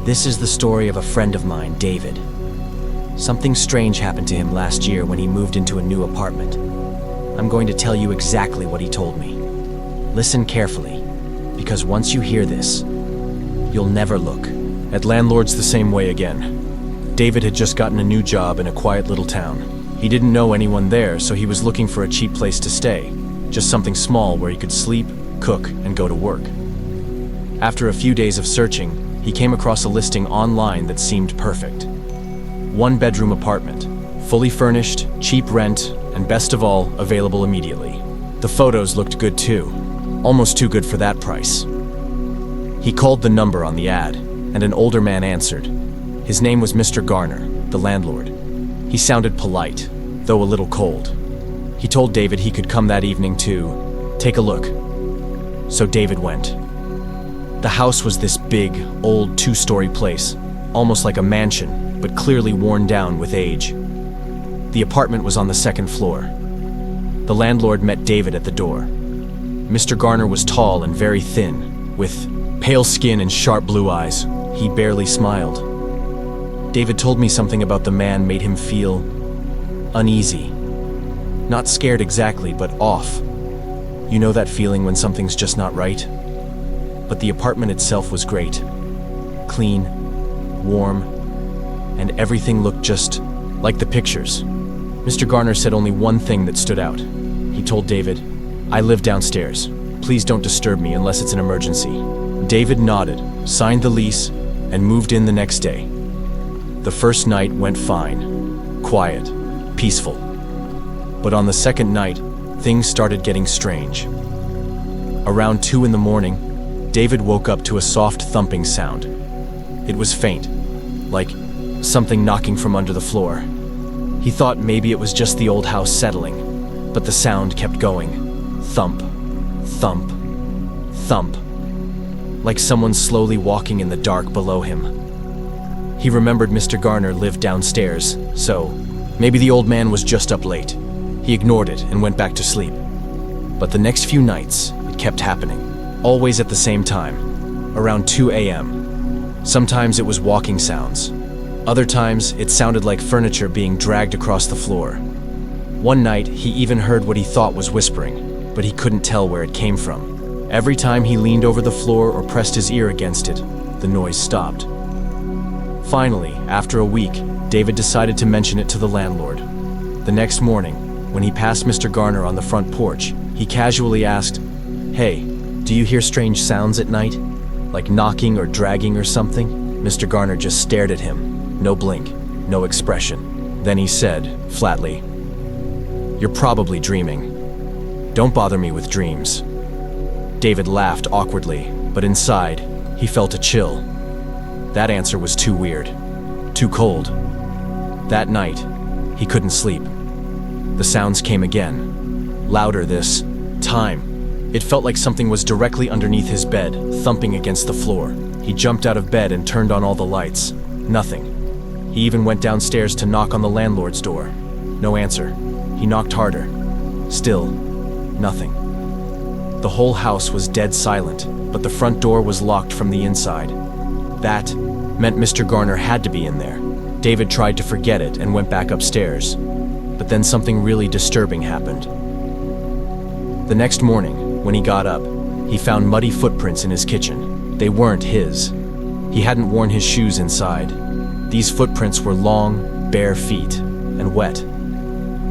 This is the story of a friend of mine, David. Something strange happened to him last year when he moved into a new apartment. I'm going to tell you exactly what he told me. Listen carefully, because once you hear this, you'll never look. At Landlord's the same way again. David had just gotten a new job in a quiet little town. He didn't know anyone there, so he was looking for a cheap place to stay. Just something small where he could sleep, cook, and go to work. After a few days of searching, he came across a listing online that seemed perfect. 1-bedroom apartment, fully furnished, cheap rent, and best of all, available immediately. The photos looked good too, almost too good for that price. He called the number on the ad, and an older man answered. His name was Mr. Garner, the landlord. He sounded polite, though a little cold. He told David he could come that evening to take a look. So David went. The house was this big, old 2-story place, almost like a mansion, but clearly worn down with age. The apartment was on the 2nd floor. The landlord met David at the door. Mr. Garner was tall and very thin, with pale skin and sharp blue eyes. He barely smiled. David told me something about the man made him feel uneasy. Not scared exactly, but off. You know that feeling when something's just not right? But the apartment itself was great. Clean, warm, and everything looked just like the pictures. Mr. Garner said only one thing that stood out. He told David, "I live downstairs. Please don't disturb me unless it's an emergency." David nodded, signed the lease, and moved in the next day. The first night went fine, quiet, peaceful. But on the second night, things started getting strange. Around 2 in the morning, David woke up to a soft thumping sound. It was faint, like something knocking from under the floor. He thought maybe it was just the old house settling, but the sound kept going. Thump, thump, thump, like someone slowly walking in the dark below him. He remembered Mr. Garner lived downstairs, so maybe the old man was just up late. He ignored it and went back to sleep. But the next few nights, it kept happening. Always at the same time, around 2 a.m. Sometimes it was walking sounds. Other times, it sounded like furniture being dragged across the floor. One night, he even heard what he thought was whispering, but he couldn't tell where it came from. Every time he leaned over the floor or pressed his ear against it, the noise stopped. Finally, after a week, David decided to mention it to the landlord. The next morning, when he passed Mr. Garner on the front porch, he casually asked, "Hey, do you hear strange sounds at night? Like knocking or dragging or something?" Mr. Garner just stared at him. No blink, no expression. Then he said, flatly, "You're probably dreaming. Don't bother me with dreams." David laughed awkwardly, but inside, he felt a chill. That answer was too weird, too cold. That night, he couldn't sleep. The sounds came again, louder this time. It felt like something was directly underneath his bed, thumping against the floor. He jumped out of bed and turned on all the lights. Nothing. He even went downstairs to knock on the landlord's door. No answer. He knocked harder. Still, nothing. The whole house was dead silent, but the front door was locked from the inside. That meant Mr. Garner had to be in there. David tried to forget it and went back upstairs. But then something really disturbing happened. The next morning, when he got up, he found muddy footprints in his kitchen. They weren't his. He hadn't worn his shoes inside. These footprints were long, bare feet, and wet.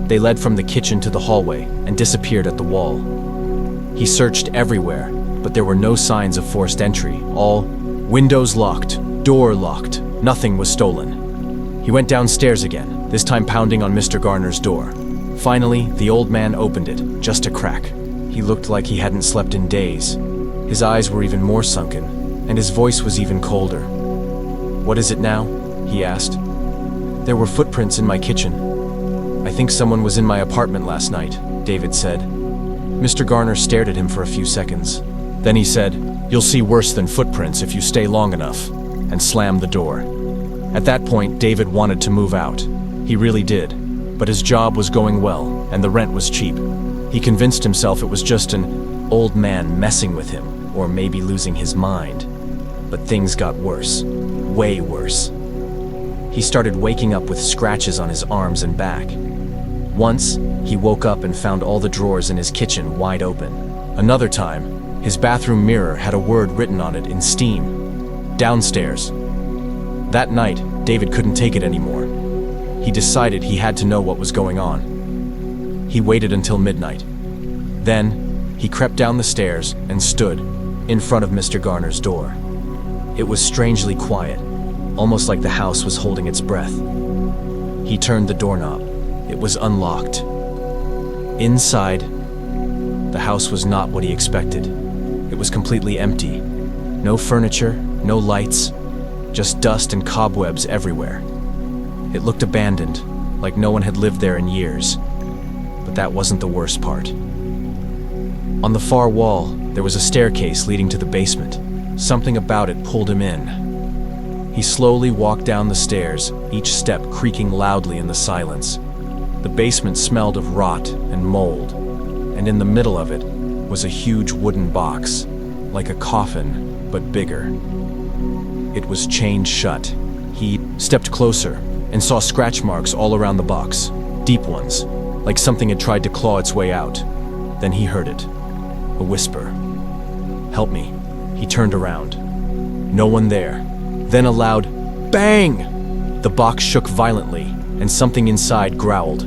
They led from the kitchen to the hallway and disappeared at the wall. He searched everywhere, but there were no signs of forced entry. All windows locked, door locked, nothing was stolen. He went downstairs again, this time pounding on Mr. Garner's door. Finally, the old man opened it, just a crack. He looked like he hadn't slept in days. His eyes were even more sunken, and his voice was even colder. "What is it now?" he asked. "There were footprints in my kitchen. I think someone was in my apartment last night," David said. Mr. Garner stared at him for a few seconds. Then he said, "You'll see worse than footprints if you stay long enough," and slammed the door. At that point, David wanted to move out. He really did. But his job was going well, and the rent was cheap. He convinced himself it was just an old man messing with him, or maybe losing his mind. But things got worse. Way worse. He started waking up with scratches on his arms and back. Once, he woke up and found all the drawers in his kitchen wide open. Another time, his bathroom mirror had a word written on it in steam. Downstairs. That night, David couldn't take it anymore. He decided he had to know what was going on. He waited until midnight. Then, he crept down the stairs and stood in front of Mr. Garner's door. It was strangely quiet, almost like the house was holding its breath. He turned the doorknob. It was unlocked. Inside, the house was not what he expected. It was completely empty. No furniture, no lights, just dust and cobwebs everywhere. It looked abandoned, like no one had lived there in years. But that wasn't the worst part. On the far wall, there was a staircase leading to the basement. Something about it pulled him in. He slowly walked down the stairs, each step creaking loudly in the silence. The basement smelled of rot and mold, and in the middle of it was a huge wooden box, like a coffin, but bigger. It was chained shut. He stepped closer and saw scratch marks all around the box, deep ones, like something had tried to claw its way out. Then he heard it, a whisper. "Help me." He turned around. No one there. Then a loud bang! The box shook violently, and something inside growled.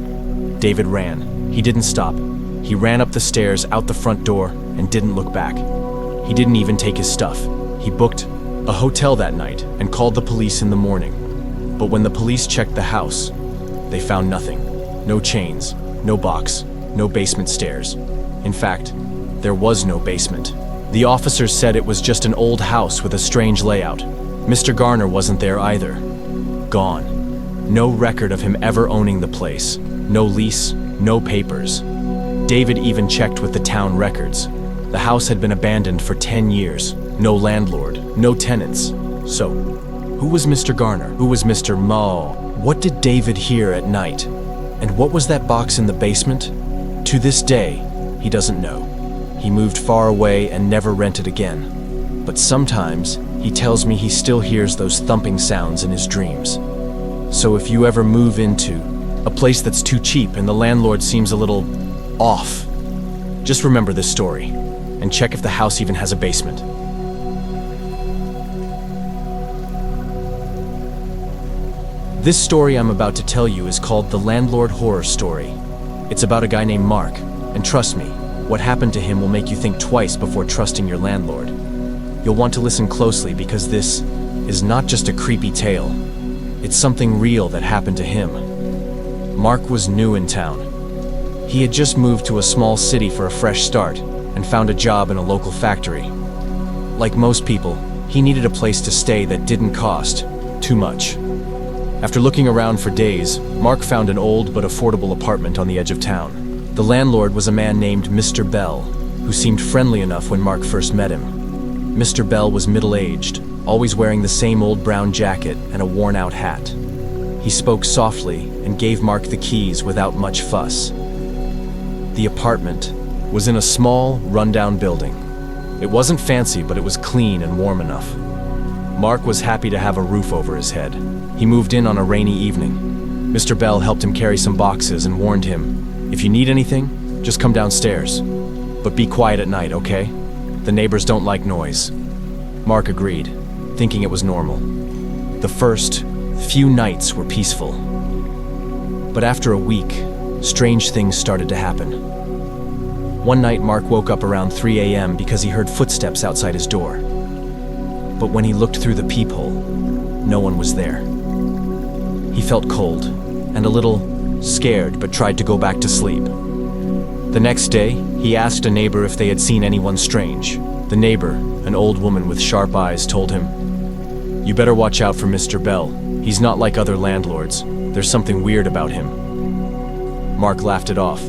David ran. He didn't stop. He ran up the stairs, out the front door, and didn't look back. He didn't even take his stuff. He booked a hotel that night and called the police in the morning. But when the police checked the house, they found nothing. No chains, no box, no basement stairs. In fact, there was no basement. The officers said it was just an old house with a strange layout. Mr. Garner wasn't there either. Gone. No record of him ever owning the place. No lease, no papers. David even checked with the town records. The house had been abandoned for 10 years. No landlord, no tenants. So, who was Mr. Garner? Who was Mr. Mo? What did David hear at night? And what was that box in the basement? To this day, he doesn't know. He moved far away and never rented again. But sometimes, he tells me he still hears those thumping sounds in his dreams. So if you ever move into a place that's too cheap and the landlord seems a little off, just remember this story and check if the house even has a basement. This story I'm about to tell you is called The Landlord Horror Story. It's about a guy named Mark, and trust me, what happened to him will make you think twice before trusting your landlord. You'll want to listen closely because this is not just a creepy tale. It's something real that happened to him. Mark was new in town. He had just moved to a small city for a fresh start and found a job in a local factory. Like most people, he needed a place to stay that didn't cost too much. After looking around for days, Mark found an old but affordable apartment on the edge of town. The landlord was a man named Mr. Bell, who seemed friendly enough when Mark first met him. Mr. Bell was middle-aged, always wearing the same old brown jacket and a worn-out hat. He spoke softly and gave Mark the keys without much fuss. The apartment was in a small, run-down building. It wasn't fancy, but it was clean and warm enough. Mark was happy to have a roof over his head. He moved in on a rainy evening. Mr. Bell helped him carry some boxes and warned him, "If you need anything, just come downstairs. But be quiet at night, okay? The neighbors don't like noise." Mark agreed, thinking it was normal. The first few nights were peaceful. But after a week, strange things started to happen. One night, Mark woke up around 3 a.m. because he heard footsteps outside his door. But when he looked through the peephole, no one was there. He felt cold and a little scared, but tried to go back to sleep. The next day, he asked a neighbor if they had seen anyone strange. The neighbor, an old woman with sharp eyes, told him, "You better watch out for Mr. Bell. He's not like other landlords. There's something weird about him." Mark laughed it off.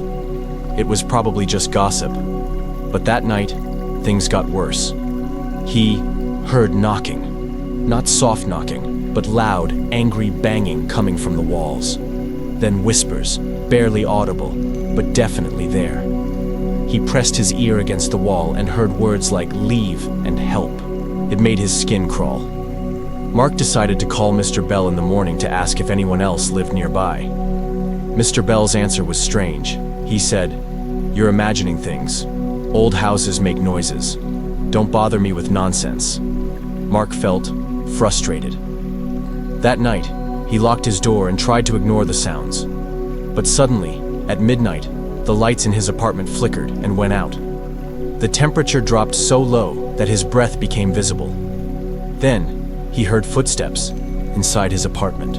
It was probably just gossip. But that night, things got worse. He heard knocking. Not soft knocking, but loud, angry banging coming from the walls. Then whispers, barely audible, but definitely there. He pressed his ear against the wall and heard words like "leave" and "help." It made his skin crawl. Mark decided to call Mr. Bell in the morning to ask if anyone else lived nearby. Mr. Bell's answer was strange. He said, "You're imagining things. Old houses make noises. Don't bother me with nonsense." Mark felt frustrated. That night, he locked his door and tried to ignore the sounds. But suddenly, at midnight, the lights in his apartment flickered and went out. The temperature dropped so low that his breath became visible. Then, he heard footsteps inside his apartment.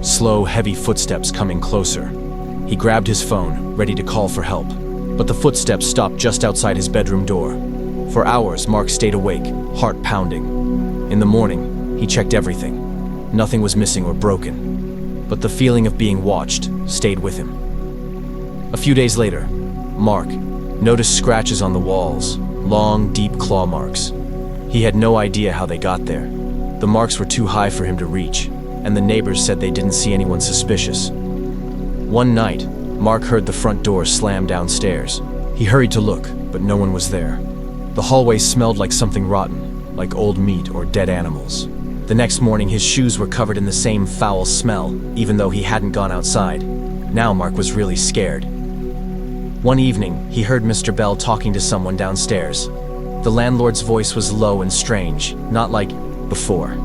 Slow, heavy footsteps coming closer. He grabbed his phone, ready to call for help. But the footsteps stopped just outside his bedroom door. For hours, Mark stayed awake, heart pounding. In the morning, he checked everything. Nothing was missing or broken. But the feeling of being watched stayed with him. A few days later, Mark noticed scratches on the walls, long, deep claw marks. He had no idea how they got there. The marks were too high for him to reach, and the neighbors said they didn't see anyone suspicious. One night, Mark heard the front door slam downstairs. He hurried to look, but no one was there. The hallway smelled like something rotten, like old meat or dead animals. The next morning, his shoes were covered in the same foul smell, even though he hadn't gone outside. Now Mark was really scared. One evening, he heard Mr. Bell talking to someone downstairs. The landlord's voice was low and strange, not like before.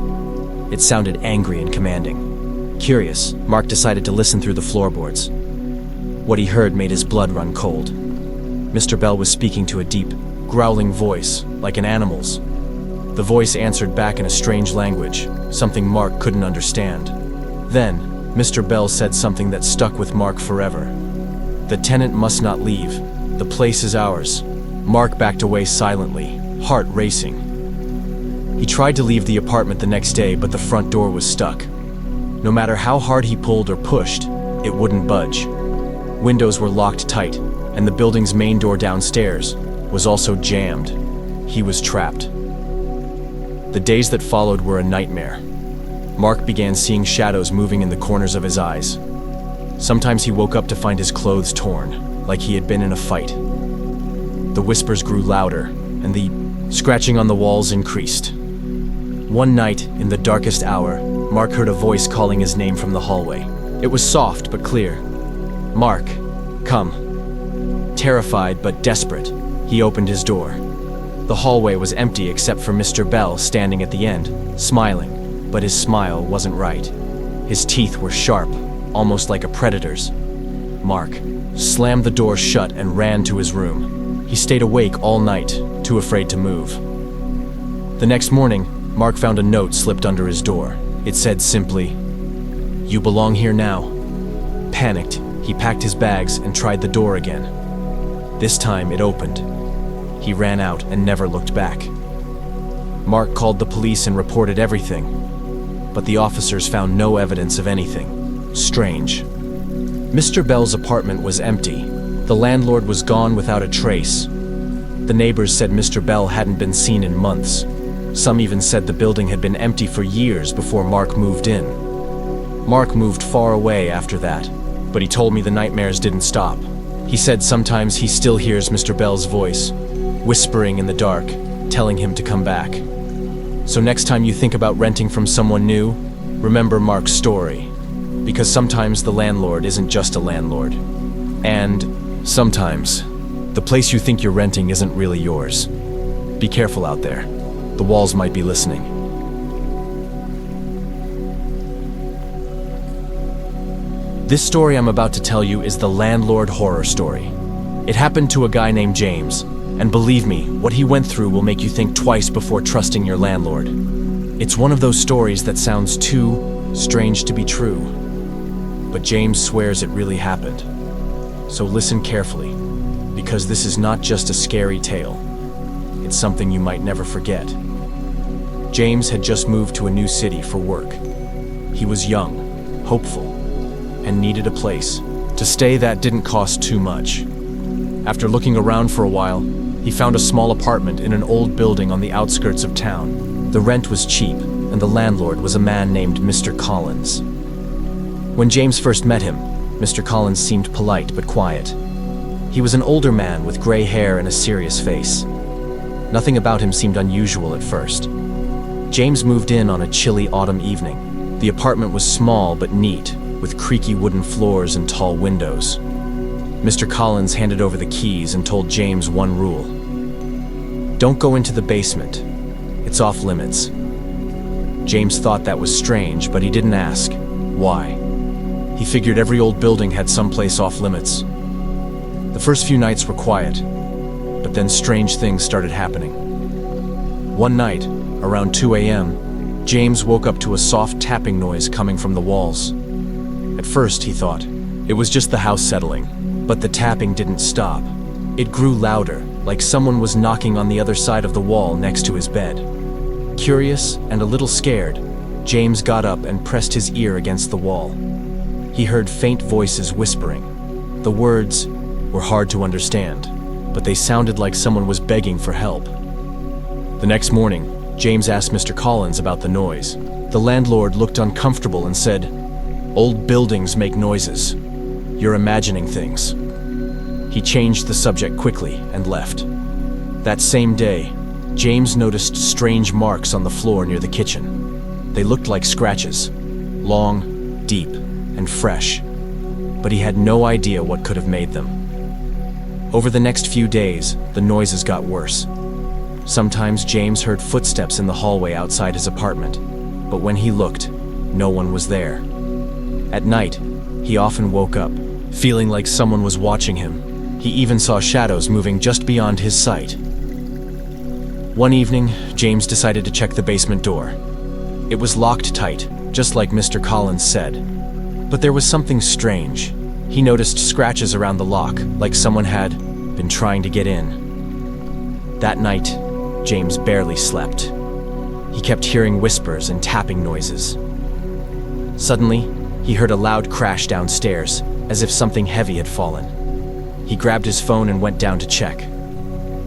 It sounded angry and commanding. Curious, Mark decided to listen through the floorboards. What he heard made his blood run cold. Mr. Bell was speaking to a deep, growling voice, like an animal's. The voice answered back in a strange language, something Mark couldn't understand. Then, Mr. Bell said something that stuck with Mark forever. "The tenant must not leave. The place is ours." Mark backed away silently, heart racing. He tried to leave the apartment the next day, but the front door was stuck. No matter how hard he pulled or pushed, it wouldn't budge. Windows were locked tight, and the building's main door downstairs was also jammed. He was trapped. The days that followed were a nightmare. Mark began seeing shadows moving in the corners of his eyes. Sometimes he woke up to find his clothes torn, like he had been in a fight. The whispers grew louder, and the scratching on the walls increased. One night, in the darkest hour, Mark heard a voice calling his name from the hallway. It was soft but clear. "Mark, come." Terrified but desperate, he opened his door. The hallway was empty except for Mr. Bell standing at the end, smiling, but his smile wasn't right. His teeth were sharp, almost like a predator's. Mark slammed the door shut and ran to his room. He stayed awake all night, too afraid to move. The next morning, Mark found a note slipped under his door. It said simply, "You belong here now." Panicked, he packed his bags and tried the door again. This time it opened. He ran out and never looked back. Mark called the police and reported everything, but the officers found no evidence of anything strange. Mr. Bell's apartment was empty. The landlord was gone without a trace. The neighbors said Mr. Bell hadn't been seen in months. Some even said the building had been empty for years before Mark moved in. Mark moved far away after that, but he told me the nightmares didn't stop. He said sometimes he still hears Mr. Bell's voice, whispering in the dark, telling him to come back. So next time you think about renting from someone new, remember Mark's story. Because sometimes the landlord isn't just a landlord. And sometimes, the place you think you're renting isn't really yours. Be careful out there. The walls might be listening. This story I'm about to tell you is the Landlord horror story. It happened to a guy named James, and believe me, what he went through will make you think twice before trusting your landlord. It's one of those stories that sounds too strange to be true, but James swears it really happened. So listen carefully, because this is not just a scary tale. It's something you might never forget. James had just moved to a new city for work. He was young, hopeful, and needed a place to stay that didn't cost too much. After looking around for a while, he found a small apartment in an old building on the outskirts of town. The rent was cheap, and the landlord was a man named Mr. Collins. When James first met him, Mr. Collins seemed polite but quiet. He was an older man with gray hair and a serious face. Nothing about him seemed unusual at first. James moved in on a chilly autumn evening. The apartment was small but neat, with creaky wooden floors and tall windows. Mr. Collins handed over the keys and told James one rule. Don't go into the basement. It's off limits. James thought that was strange, but he didn't ask. Why? He figured every old building had someplace off limits. The first few nights were quiet, but then strange things started happening. One night, around 2 a.m., James woke up to a soft tapping noise coming from the walls. At first, he thought it was just the house settling, but the tapping didn't stop. It grew louder, like someone was knocking on the other side of the wall next to his bed. Curious and a little scared, James got up and pressed his ear against the wall. He heard faint voices whispering. The words were hard to understand, but they sounded like someone was begging for help. The next morning, James asked Mr. Collins about the noise. The landlord looked uncomfortable and said, "Old buildings make noises. You're imagining things." He changed the subject quickly and left. That same day, James noticed strange marks on the floor near the kitchen. They looked like scratches, long, deep, and fresh, but he had no idea what could have made them. Over the next few days, the noises got worse. Sometimes James heard footsteps in the hallway outside his apartment, but when he looked, no one was there. At night, he often woke up, feeling like someone was watching him. He even saw shadows moving just beyond his sight. One evening, James decided to check the basement door. It was locked tight, just like Mr. Collins said. But there was something strange. He noticed scratches around the lock, like someone had been trying to get in. That night, James barely slept. He kept hearing whispers and tapping noises. Suddenly, he heard a loud crash downstairs, as if something heavy had fallen. He grabbed his phone and went down to check.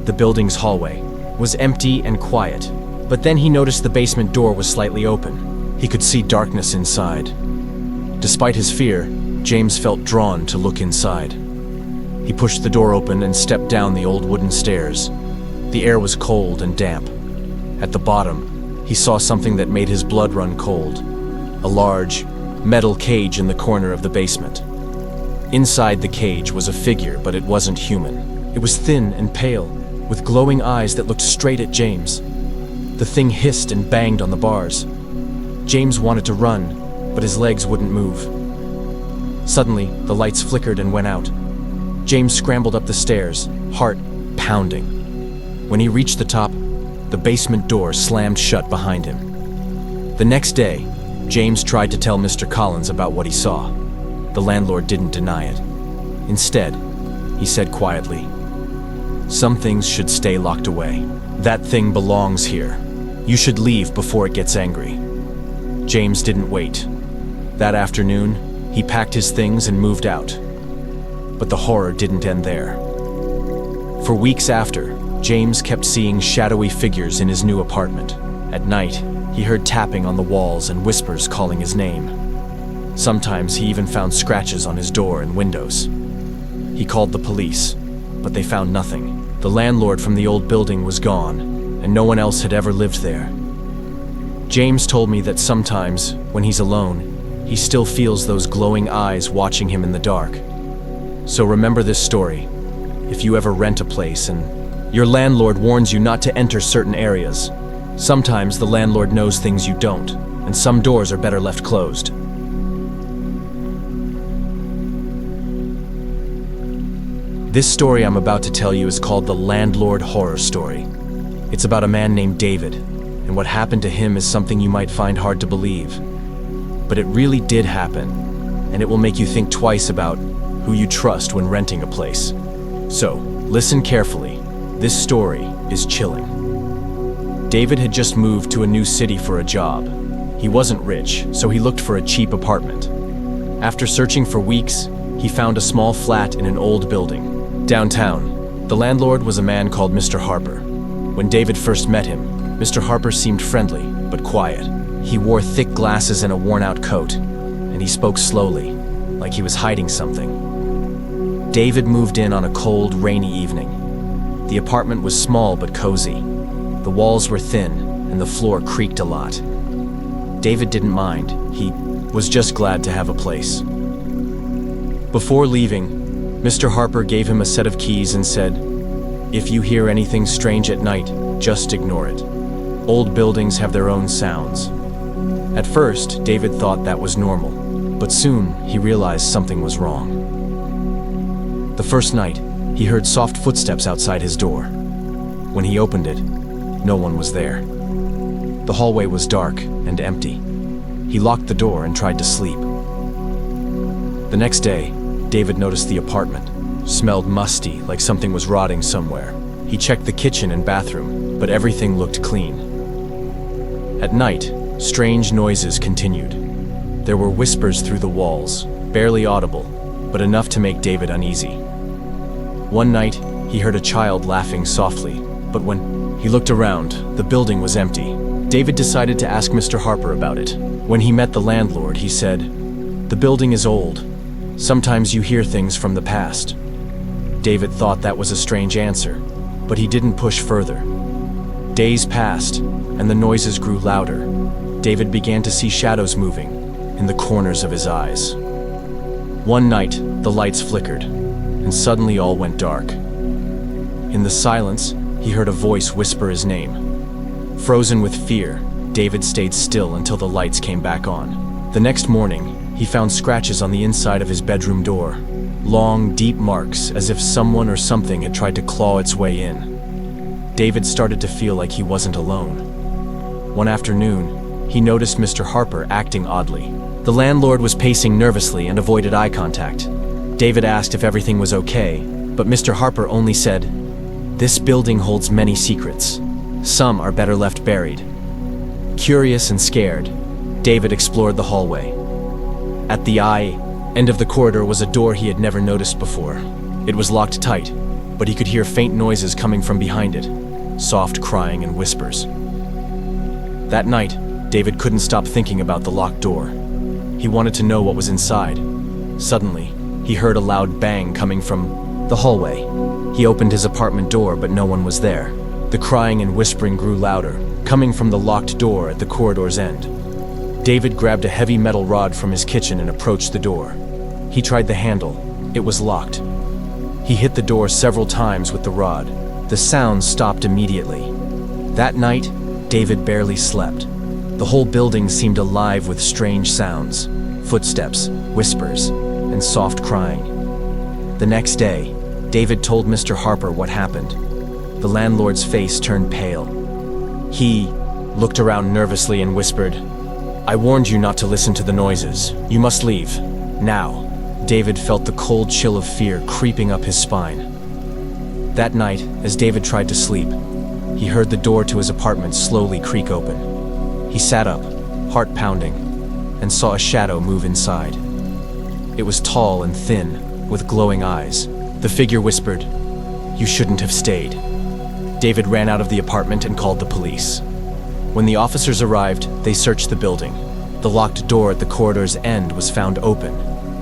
The building's hallway was empty and quiet, but then he noticed the basement door was slightly open. He could see darkness inside. Despite his fear, James felt drawn to look inside. He pushed the door open and stepped down the old wooden stairs. The air was cold and damp. At the bottom, he saw something that made his blood run cold. A large, metal cage in the corner of the basement. Inside the cage was a figure, but it wasn't human. It was thin and pale, with glowing eyes that looked straight at James. The thing hissed and banged on the bars. James wanted to run, but his legs wouldn't move. Suddenly, the lights flickered and went out. James scrambled up the stairs, heart pounding. When he reached the top, the basement door slammed shut behind him. The next day, James tried to tell Mr. Collins about what he saw. The landlord didn't deny it. Instead, he said quietly, "Some things should stay locked away. That thing belongs here. You should leave before it gets angry." James didn't wait. That afternoon, he packed his things and moved out. But the horror didn't end there. For weeks after, James kept seeing shadowy figures in his new apartment. At night, he heard tapping on the walls and whispers calling his name. Sometimes he even found scratches on his door and windows. He called the police, but they found nothing. The landlord from the old building was gone, and no one else had ever lived there. James told me that sometimes, when he's alone, he still feels those glowing eyes watching him in the dark. So remember this story. If you ever rent a place and your landlord warns you not to enter certain areas, sometimes the landlord knows things you don't, and some doors are better left closed. This story I'm about to tell you is called the Landlord horror story. It's about a man named David, and what happened to him is something you might find hard to believe. But it really did happen, and it will make you think twice about who you trust when renting a place. So, listen carefully. This story is chilling. David had just moved to a new city for a job. He wasn't rich, so he looked for a cheap apartment. After searching for weeks, he found a small flat in an old building. Downtown, the landlord was a man called Mr. Harper. When David first met him, Mr. Harper seemed friendly, but quiet. He wore thick glasses and a worn-out coat, and he spoke slowly, like he was hiding something. David moved in on a cold, rainy evening. The apartment was small but cozy. The walls were thin, and the floor creaked a lot. David didn't mind. He was just glad to have a place. Before leaving, Mr. Harper gave him a set of keys and said, "If you hear anything strange at night, just ignore it. Old buildings have their own sounds." At first, David thought that was normal, but soon he realized something was wrong. The first night, he heard soft footsteps outside his door. When he opened it, no one was there. The hallway was dark and empty. He locked the door and tried to sleep. The next day, David noticed the apartment smelled musty, like something was rotting somewhere. He checked the kitchen and bathroom, but everything looked clean. At night, strange noises continued. There were whispers through the walls, barely audible, but enough to make David uneasy. One night, he heard a child laughing softly, but when he looked around, the building was empty. David decided to ask Mr. Harper about it. When he met the landlord, he said, "The building is old. Sometimes you hear things from the past." David thought that was a strange answer, but he didn't push further. Days passed, and the noises grew louder. David began to see shadows moving in the corners of his eyes. One night, the lights flickered, and suddenly all went dark. In the silence, he heard a voice whisper his name. Frozen with fear, David stayed still until the lights came back on. The next morning, he found scratches on the inside of his bedroom door. Long, deep marks, as if someone or something had tried to claw its way in. David started to feel like he wasn't alone. One afternoon, he noticed Mr. Harper acting oddly. The landlord was pacing nervously and avoided eye contact. David asked if everything was okay, but Mr. Harper only said, "This building holds many secrets. Some are better left buried." Curious and scared, David explored the hallway. At the end of the corridor was a door he had never noticed before. It was locked tight, but he could hear faint noises coming from behind it, soft crying and whispers. That night, David couldn't stop thinking about the locked door. He wanted to know what was inside. Suddenly, he heard a loud bang coming from the hallway. He opened his apartment door, but no one was there. The crying and whispering grew louder, coming from the locked door at the corridor's end. David grabbed a heavy metal rod from his kitchen and approached the door. He tried the handle. It was locked. He hit the door several times with the rod. The sound stopped immediately. That night, David barely slept. The whole building seemed alive with strange sounds, footsteps, whispers, and soft crying. The next day, David told Mr. Harper what happened. The landlord's face turned pale. He looked around nervously and whispered, "I warned you not to listen to the noises. You must leave. Now." David felt the cold chill of fear creeping up his spine. That night, as David tried to sleep, he heard the door to his apartment slowly creak open. He sat up, heart pounding, and saw a shadow move inside. It was tall and thin, with glowing eyes. The figure whispered, "You shouldn't have stayed." David ran out of the apartment and called the police. When the officers arrived, they searched the building. The locked door at the corridor's end was found open,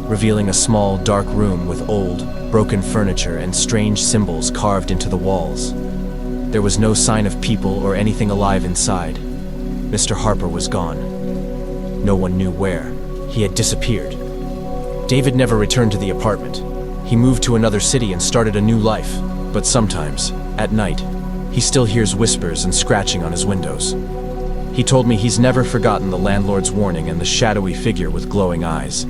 revealing a small, dark room with old, broken furniture and strange symbols carved into the walls. There was no sign of people or anything alive inside. Mr. Harper was gone. No one knew where. He had disappeared. David never returned to the apartment. He moved to another city and started a new life. But sometimes, at night, he still hears whispers and scratching on his windows. He told me he's never forgotten the landlord's warning and the shadowy figure with glowing eyes.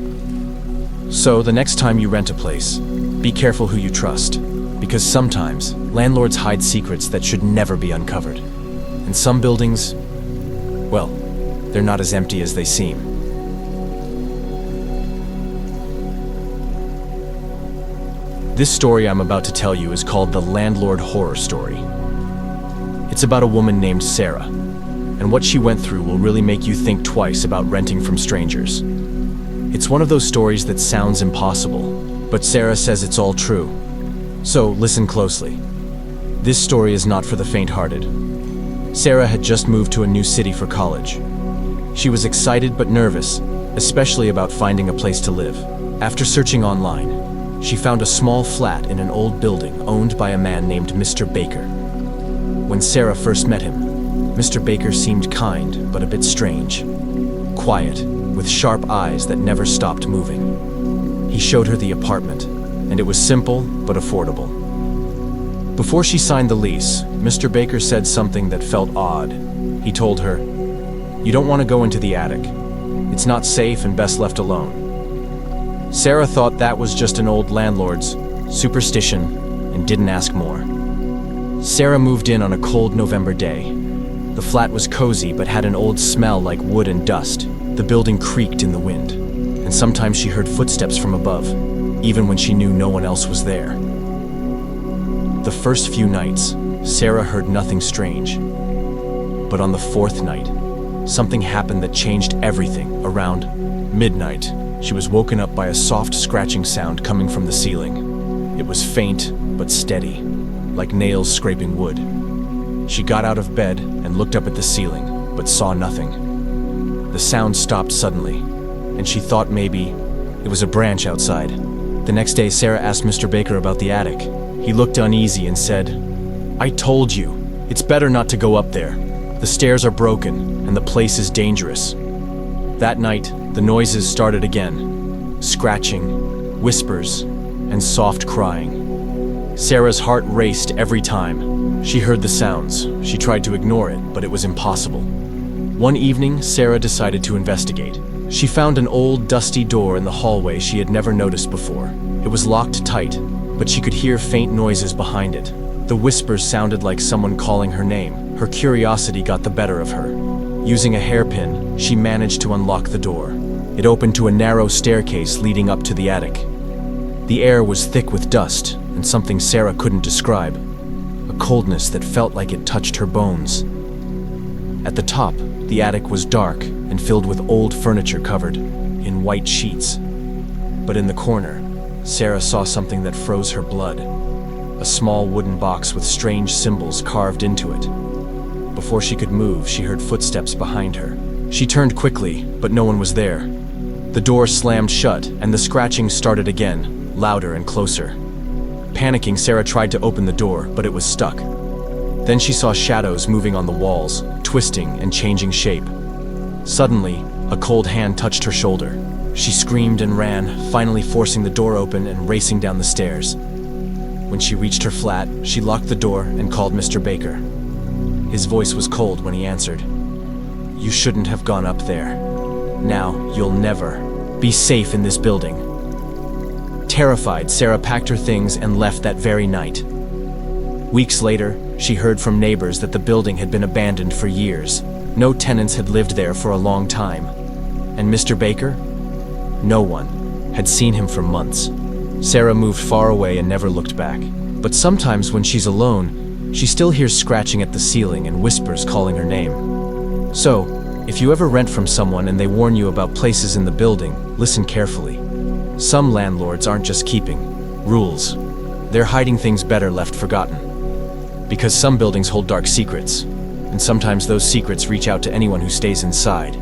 So, the next time you rent a place, be careful who you trust, because sometimes landlords hide secrets that should never be uncovered. And some buildings, well, they're not as empty as they seem. This story I'm about to tell you is called The Landlord Horror Story. It's about a woman named Sarah, and what she went through will really make you think twice about renting from strangers. It's one of those stories that sounds impossible, but Sarah says it's all true. So listen closely. This story is not for the faint-hearted. Sarah had just moved to a new city for college. She was excited but nervous, especially about finding a place to live. After searching online, she found a small flat in an old building owned by a man named Mr. Baker. When Sarah first met him, Mr. Baker seemed kind but a bit strange. Quiet, with sharp eyes that never stopped moving. He showed her the apartment, and it was simple but affordable. Before she signed the lease, Mr. Baker said something that felt odd. He told her, "You don't want to go into the attic. It's not safe and best left alone." Sarah thought that was just an old landlord's superstition and didn't ask more. Sarah moved in on a cold November day. The flat was cozy but had an old smell like wood and dust. The building creaked in the wind, and sometimes she heard footsteps from above, even when she knew no one else was there. The first few nights, Sarah heard nothing strange. But on the fourth night, something happened that changed everything. Around midnight, she was woken up by a soft scratching sound coming from the ceiling. It was faint but steady, like nails scraping wood. She got out of bed and looked up at the ceiling, but saw nothing. The sound stopped suddenly, and she thought maybe it was a branch outside. The next day, Sarah asked Mr. Baker about the attic. He looked uneasy and said, "I told you, it's better not to go up there. The stairs are broken, and the place is dangerous." That night, the noises started again. Scratching, whispers, and soft crying. Sarah's heart raced every time. She heard the sounds. She tried to ignore it, but it was impossible. One evening, Sarah decided to investigate. She found an old, dusty door in the hallway she had never noticed before. It was locked tight, but she could hear faint noises behind it. The whispers sounded like someone calling her name. Her curiosity got the better of her. Using a hairpin, she managed to unlock the door. It opened to a narrow staircase leading up to the attic. The air was thick with dust, and something Sarah couldn't describe. A coldness that felt like it touched her bones. At the top, the attic was dark and filled with old furniture covered in white sheets. But in the corner, Sarah saw something that froze her blood. A small wooden box with strange symbols carved into it. Before she could move, she heard footsteps behind her. She turned quickly, but no one was there. The door slammed shut, and the scratching started again, louder and closer. Panicking, Sarah tried to open the door, but it was stuck. Then she saw shadows moving on the walls, twisting and changing shape. Suddenly, a cold hand touched her shoulder. She screamed and ran, finally forcing the door open and racing down the stairs. When she reached her flat, she locked the door and called Mr. Baker. His voice was cold when he answered. "You shouldn't have gone up there. Now, you'll never be safe in this building." Terrified, Sarah packed her things and left that very night. Weeks later, she heard from neighbors that the building had been abandoned for years. No tenants had lived there for a long time. And Mr. Baker? No one had seen him for months. Sarah moved far away and never looked back. But sometimes when she's alone, she still hears scratching at the ceiling and whispers calling her name. So, if you ever rent from someone and they warn you about places in the building, listen carefully. Some landlords aren't just keeping rules. They're hiding things better left forgotten. Because some buildings hold dark secrets, and sometimes those secrets reach out to anyone who stays inside.